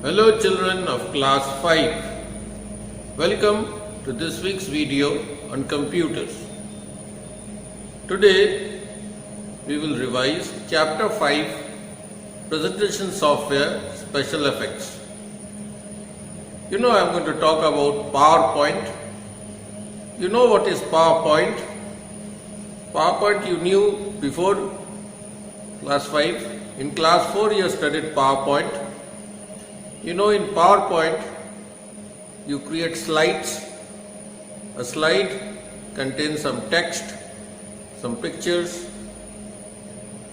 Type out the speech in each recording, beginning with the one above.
Hello children of class 5. Welcome to this week's video on computers. Today we will revise chapter 5 presentation software special effects. You know I am going to talk about PowerPoint. You know what is PowerPoint? PowerPoint you knew before class 5. In class 4 you studied PowerPoint. You know in PowerPoint you create slides. A slide contains some text, some pictures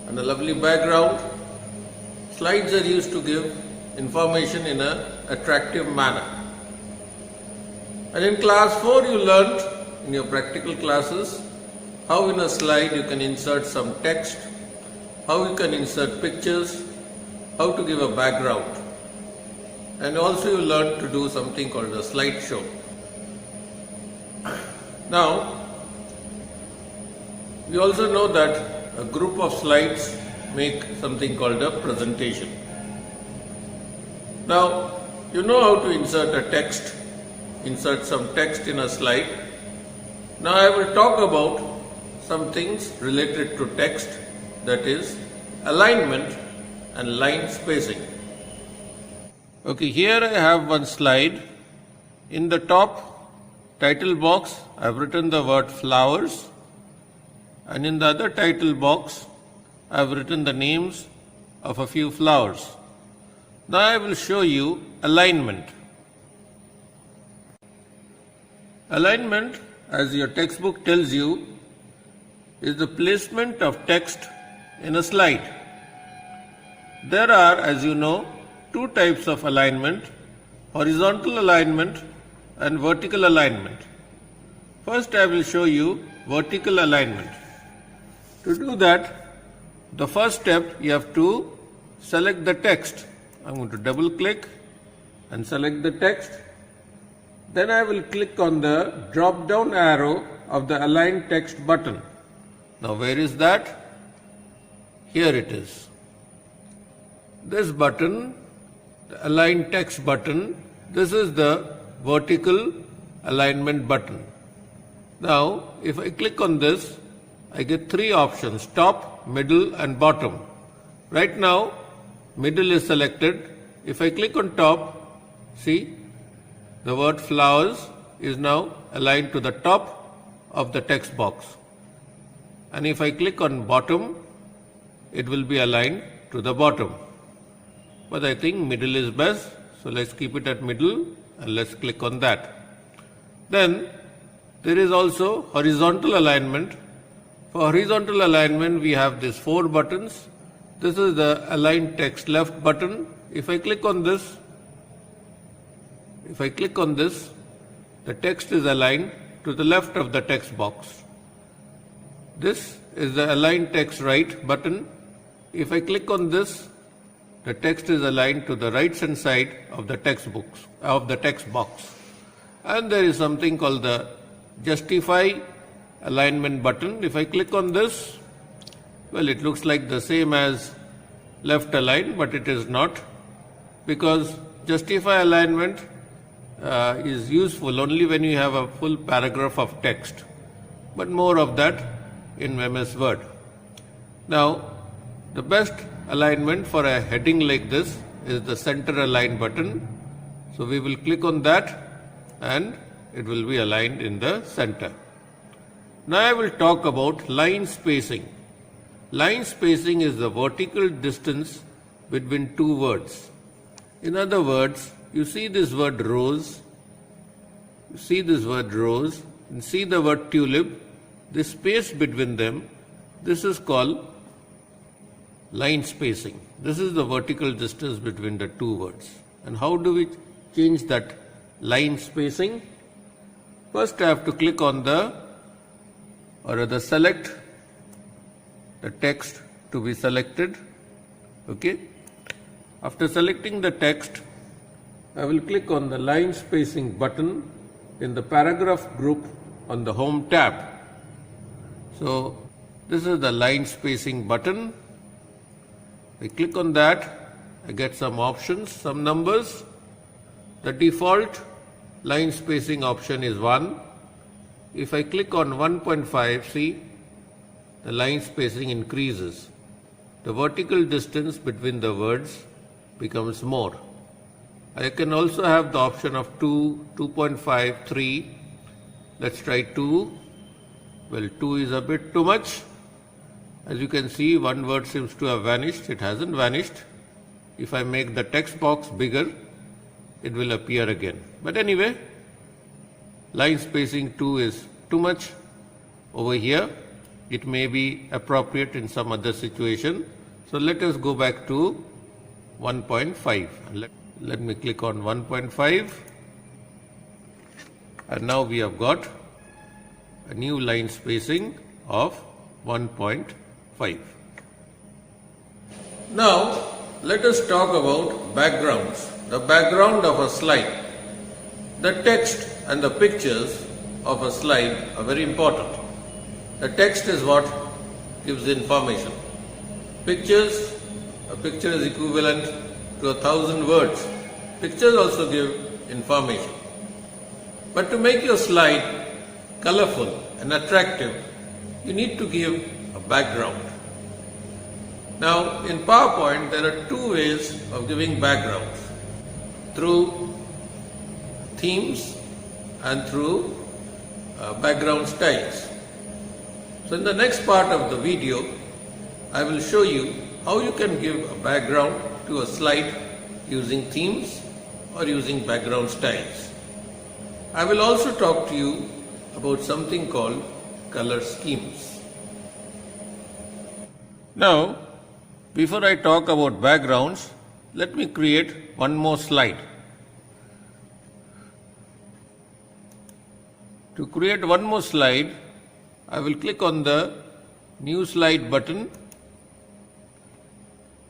and a lovely background. Slides are used to give information in an attractive manner. And in class 4 you learnt in your practical classes how in a slide you can insert some text, how you can insert pictures, how to give a background. And also you learn to do something called a slideshow. Now, we also know that a group of slides make something called a presentation. Now, you know how to insert a text, insert some text in a slide. Now I will talk about some things related to text, that is alignment and line spacing. Okay, here I have one slide. In the top title box, I have written the word flowers, and in the other title box, I have written the names of a few flowers. Now I will show you alignment. Alignment, as your textbook tells you, is the placement of text in a slide. There are, as you know, two types of alignment: horizontal alignment and vertical alignment. First I will show you vertical alignment. To do that, the first step you have to select the text. I am going to double click and select the text. Then I will click on the drop down arrow of the align text button. Now where is that? Here it is. This button, the align text button, this is the vertical alignment button. Now if I click on this, I get three options: top, middle and bottom. Right now middle is selected. If I click on top, see the word flowers is now aligned to the top of the text box. And if I click on bottom, it will be aligned to the bottom. But I think middle is best, so let's keep it at middle and let's click on that. Then there is also horizontal alignment. For horizontal alignment we have these four buttons. This is the align text left button. If I click on this, the text is aligned to the left of the text box. This is the align text right button. If I click on this, the text is aligned to the right hand side of the text box. And there is something called the justify alignment button. If I click on this, well, it looks like the same as left align, but it is not, because justify alignment is useful only when you have a full paragraph of text, but more of that in MS Word. Now the best alignment for a heading like this is the center align button. So we will click on that and it will be aligned in the center. Now I will talk about line spacing. Line spacing is the vertical distance between two words. In other words, you see this word rose, and see the word tulip, the space between them, this is called line spacing. This is the vertical distance between the two words. And how do we change that line spacing? First I have to click on select the text to be selected. Okay. After selecting the text, I will click on the line spacing button in the paragraph group on the home tab. So this is the line spacing button. I click on that I get some options, some numbers. The default line spacing option is 1. If I click on 1.5, see, the line spacing increases. The vertical distance between the words becomes more. I can also have the option of 2, 2.5, 3. Let's try 2. Well, 2 is a bit too much. As you can see, one word seems to have vanished. It hasn't vanished. If I make the text box bigger, it will appear again. But anyway, line spacing 2 is too much over here. It may be appropriate in some other situation. So let us go back to 1.5. Let me click on 1.5. And now we have got a new line spacing of 1.5. Now let us talk about backgrounds. The background of a slide. The text and the pictures of a slide are very important. The text is what gives information. Pictures, a picture is equivalent to 1,000 words. Pictures also give information. But to make your slide colorful and attractive, you need to give a background. Now, in PowerPoint, there are two ways of giving backgrounds. Through themes and through background styles. So in the next part of the video, I will show you how you can give a background to a slide using themes or using background styles. I will also talk to you about something called color schemes. Now, before I talk about backgrounds, let me create one more slide. To create one more slide, I will click on the new slide button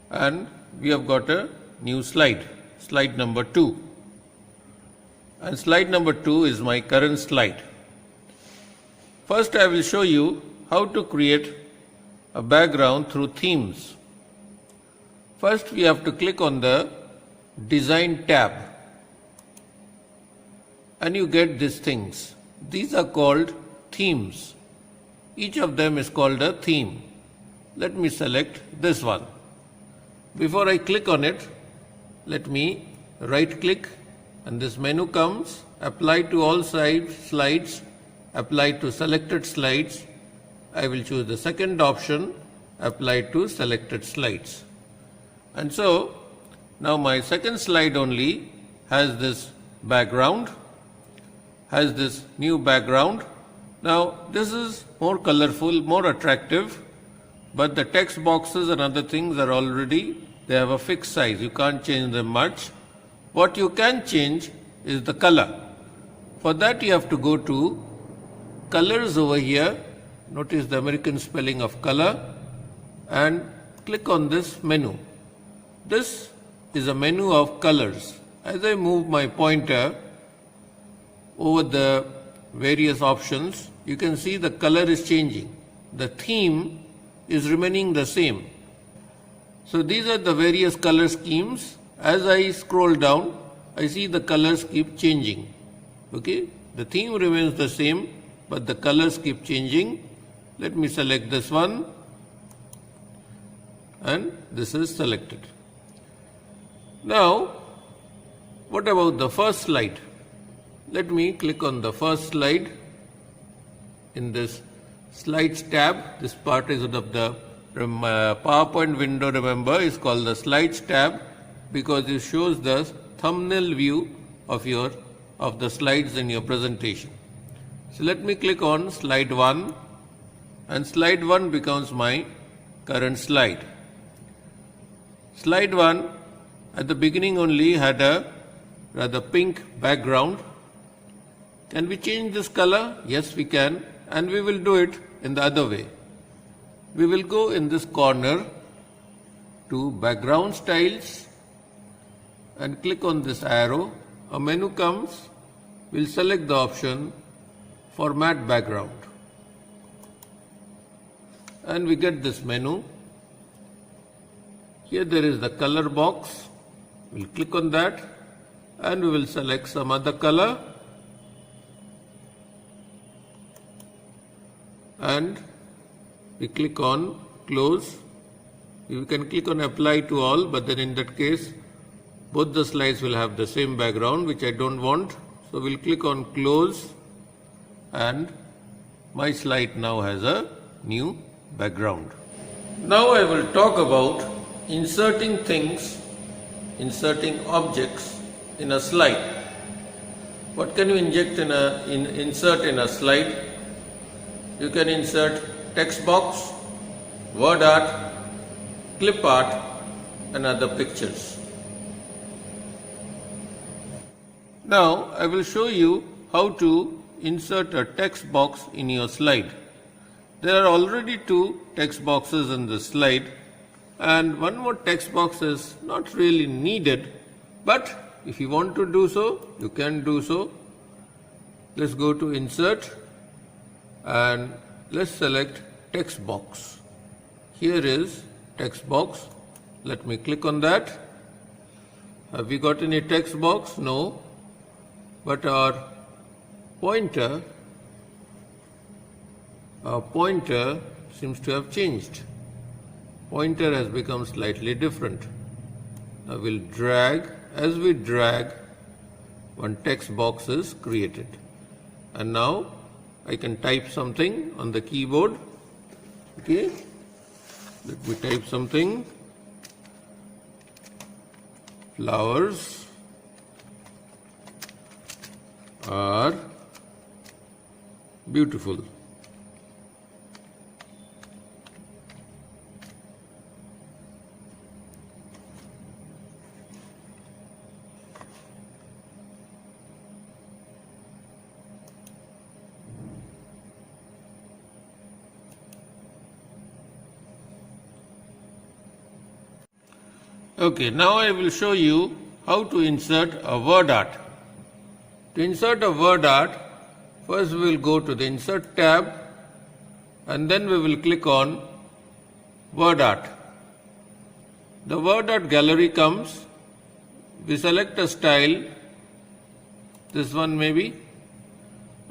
and we have got a new slide, slide number 2. And slide number 2 is my current slide. First I will show you how to create a background through themes. First we have to click on the Design tab and you get these things. These are called themes. Each of them is called a theme. Let me select this one. Before I click on it, let me right click and this menu comes, apply to all slides, apply to selected slides. I will choose the second option, apply to selected slides. And so, now my second slide only has this background, has this new background. Now this is more colorful, more attractive, but the text boxes and other things are already, they have a fixed size. You can't change them much. What you can change is the color. For that you have to go to colors over here. Notice the American spelling of color and click on this menu. This is a menu of colors. As I move my pointer over the various options, you can see the color is changing. The theme is remaining the same. So these are the various color schemes. As I scroll down, I see the colors keep changing. Okay, the theme remains the same, but the colors keep changing. Let me select this one, and this is selected. Now, what about the first slide? Let me click on the first slide in this Slides tab. This part is of the PowerPoint window, remember, is called the Slides tab because it shows the thumbnail view of the slides in your presentation. So let me click on slide 1 and slide 1 becomes my current slide. Slide 1 at the beginning only had a rather pink background. Can we change this color? Yes, we can, and we will do it in the other way. We will go in this corner to background styles and click on this arrow. A menu comes, we'll select the option format background and we get this menu. Here there is the color box. We'll click on that and we will select some other color and we click on close. You can click on apply to all, but then in that case both the slides will have the same background, which I don't want. So we'll click on close and my slide now has a new background. Now I will talk about inserting things, inserting objects in a slide. What can you insert in a slide? You can insert text box, word art, clip art and other pictures. Now I will show you how to insert a text box in your slide. There are already two text boxes in the slide and one more text box is not really needed, but if you want to do so, you can do so. Let's go to insert and let's select text box. Here is text box. Let me click on that. Have we got any text box? No. But our pointer seems to have changed. Pointer has become slightly different. Now we'll drag. As we drag, one text box is created. And now I can type something on the keyboard. Okay. Let me type something. Flowers are beautiful. Okay, now I will show you how to insert a word art. To insert a word art, first we will go to the Insert tab and then we will click on Word Art. The Word Art gallery comes. We select a style, this one maybe,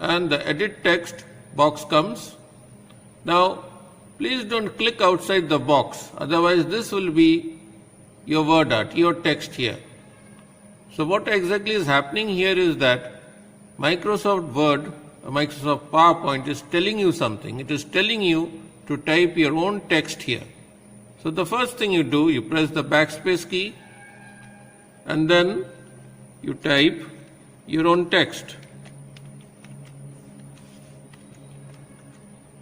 and the Edit Text box comes. Now, please don't click outside the box, otherwise this will be your word art, your text here. So what exactly is happening here is that Microsoft Word, Microsoft PowerPoint is telling you something. It is telling you to type your own text here. So the first thing you do, you press the backspace key and then you type your own text.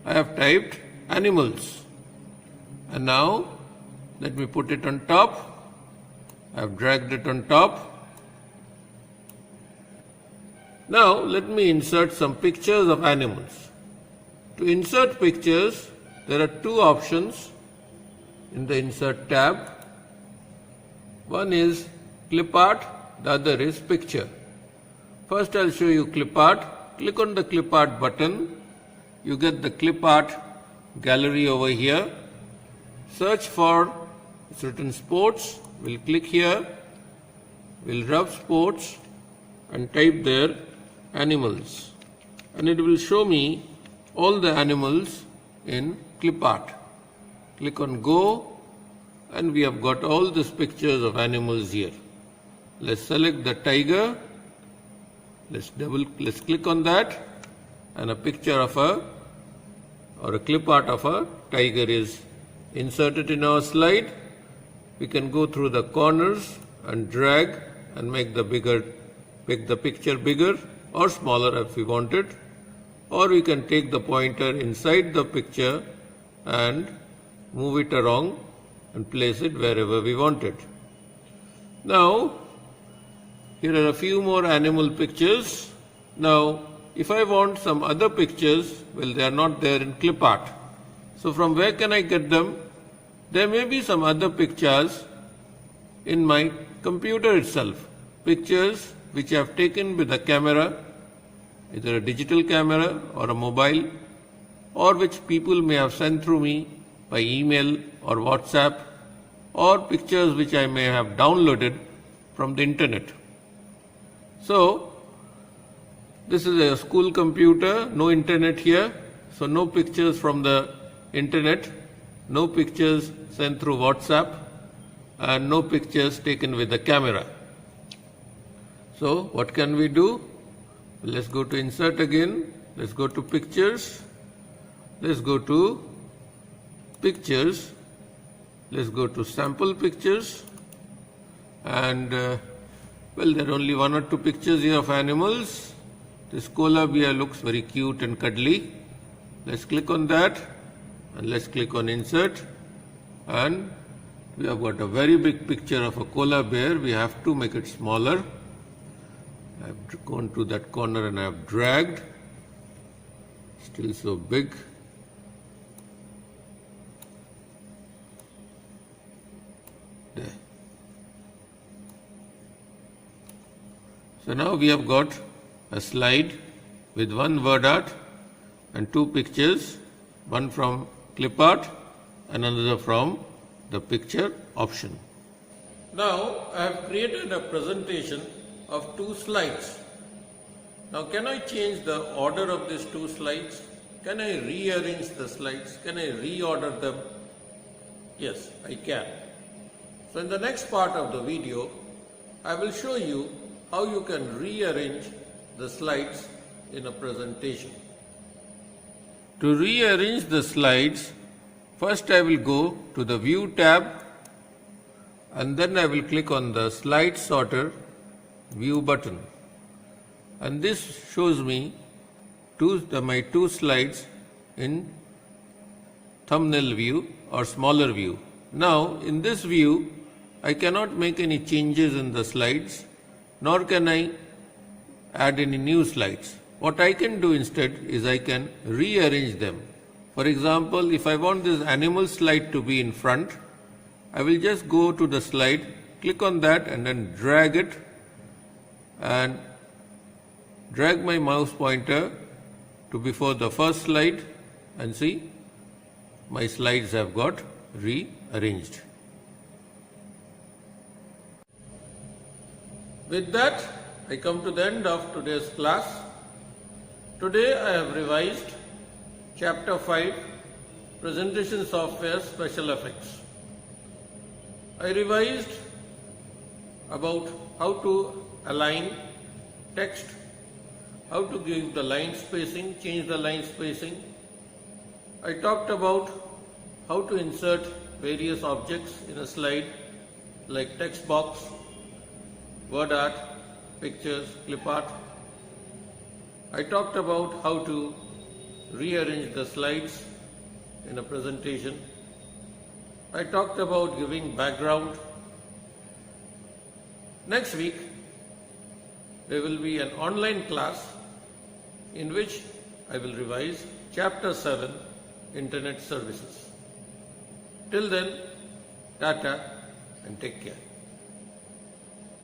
I have typed animals. And now let me put it on top. I have dragged it on top. Now let me insert some pictures of animals. To insert pictures, there are two options in the Insert tab. One is Clip Art, the other is Picture. First I'll show you Clip Art. Click on the Clip Art button. You get the Clip Art gallery over here. Search for, it's written sports. We'll click here. We'll rub sports and type there animals. And it will show me all the animals in Clip Art. Click on Go and we have got all these pictures of animals here. Let's select the tiger. Let's click on that and a picture of a clip art of a tiger is inserted in our slide. We can go through the corners and drag and make the picture bigger or smaller if we want it. Or we can take the pointer inside the picture and move it around and place it wherever we want it. Now, here are a few more animal pictures. Now, if I want some other pictures, well, they are not there in Clip Art. So from where can I get them? There may be some other pictures in my computer itself. Pictures which I have taken with a camera, either a digital camera or a mobile, or which people may have sent through me by email or WhatsApp, or pictures which I may have downloaded from the internet. So, this is a school computer, no internet here, so no pictures from the internet, no pictures sent through WhatsApp, and no pictures taken with the camera. So, what can we do? Let's go to Insert again, let's go to Pictures, let's go to Pictures, let's go to Sample Pictures, and well, there are only one or two pictures here of animals. This koala bear looks very cute and cuddly. Let's click on that and let's click on Insert, and we have got a very big picture of a koala bear. We have to make it smaller. I have gone to that corner and I have dragged. Still so big. There. So now we have got a slide with one word art and two pictures, one from clip art and another from the picture option. Now I have created a presentation of two slides. Now can I change the order of these two slides? Can I rearrange the slides? Can I reorder them? Yes, I can. So in the next part of the video, I will show you how you can rearrange the slides in a presentation. To rearrange the slides, first I will go to the View tab and then I will click on the Slide Sorter View button. And this shows me my two slides in thumbnail view or smaller view. Now in this view, I cannot make any changes in the slides, nor can I add any new slides. What I can do instead is I can rearrange them. For example, if I want this animal slide to be in front, I will just go to the slide, click on that and then drag it and drag my mouse pointer to before the first slide, and see my slides have got rearranged. With that, I come to the end of today's class. Today I have revised Chapter 5, Presentation Software Special Effects. I revised about how to align text, how to give the line spacing, change the line spacing. I talked about how to insert various objects in a slide like text box, word art, pictures, clip art. I talked about how to rearrange the slides in a presentation. I talked about giving background. Next week, there will be an online class in which I will revise Chapter 7, Internet Services. Till then, tata and take care.